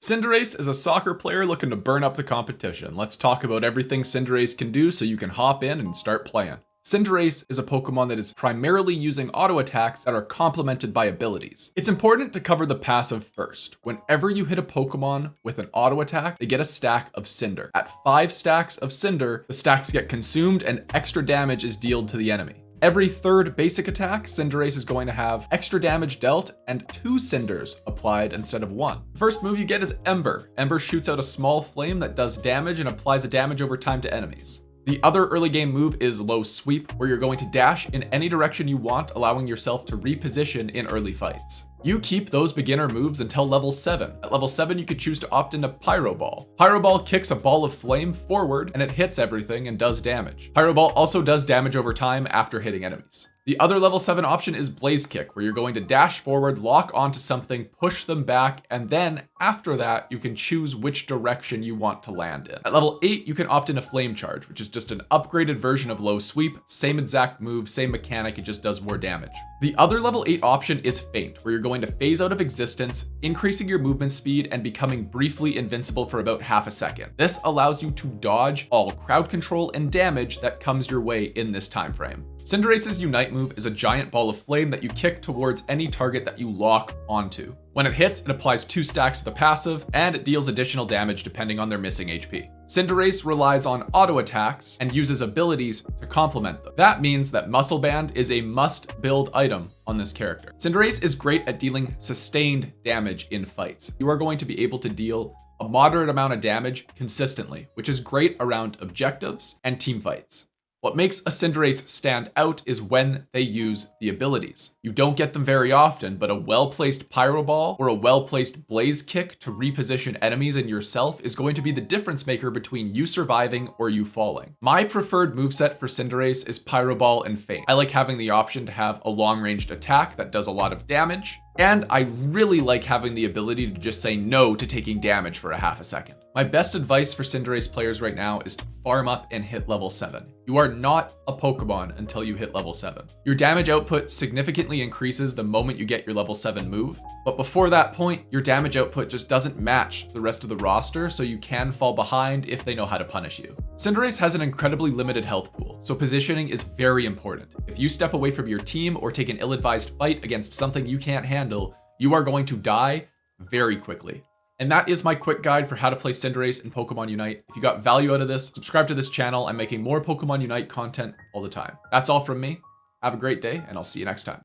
Cinderace is a soccer player looking to burn up the competition. Let's talk about everything Cinderace can do so you can hop in and start playing. Cinderace is a Pokemon that is primarily using auto attacks that are complemented by abilities. It's important to cover the passive first. Whenever you hit a Pokemon with an auto attack, they get a stack of Cinder. At 5 stacks of Cinder, the stacks get consumed and extra damage is dealt to the enemy. Every third basic attack, Cinderace is going to have extra damage dealt and 2 Cinders applied instead of 1. The first move you get is Ember. Ember shoots out a small flame that does damage and applies a damage over time to enemies. The other early game move is Low Sweep, where you're going to dash in any direction you want, allowing yourself to reposition in early fights. You keep those beginner moves until level 7. At level 7, you could choose to opt into Pyro Ball. Pyro Ball kicks a ball of flame forward and it hits everything and does damage. Pyro Ball also does damage over time after hitting enemies. The other level 7 option is Blaze Kick, where you're going to dash forward, lock onto something, push them back, and then after that, you can choose which direction you want to land in. At level 8, you can opt into Flame Charge, which is just an upgraded version of Low Sweep, same exact move, same mechanic, it just does more damage. The other level 8 option is Feint, where you're going to phase out of existence, increasing your movement speed and becoming briefly invincible for about half a second. This allows you to dodge all crowd control and damage that comes your way in this time frame. Cinderace's Unite move is a giant ball of flame that you kick towards any target that you lock onto. When it hits, it applies 2 stacks of the passive, and it deals additional damage depending on their missing HP. Cinderace relies on auto attacks and uses abilities to complement them. That means that Muscle Band is a must-build item on this character. Cinderace is great at dealing sustained damage in fights. You are going to be able to deal a moderate amount of damage consistently, which is great around objectives and team fights. What makes a Cinderace stand out is when they use the abilities. You don't get them very often, but a well-placed Pyro Ball or a well-placed Blaze Kick to reposition enemies and yourself is going to be the difference maker between you surviving or you falling. My preferred moveset for Cinderace is Pyro Ball and Feint. I like having the option to have a long-ranged attack that does a lot of damage, and I really like having the ability to just say no to taking damage for a half a second. My best advice for Cinderace players right now is to farm up and hit level 7. You are not a Pokemon until you hit level 7. Your damage output significantly increases the moment you get your level 7 move, but before that point, your damage output just doesn't match the rest of the roster, so you can fall behind if they know how to punish you. Cinderace has an incredibly limited health pool, so positioning is very important. If you step away from your team or take an ill-advised fight against something you can't handle, you are going to die very quickly. And that is my quick guide for how to play Cinderace in Pokemon Unite. If you got value out of this, subscribe to this channel. I'm making more Pokemon Unite content all the time. That's all from me. Have a great day, and I'll see you next time.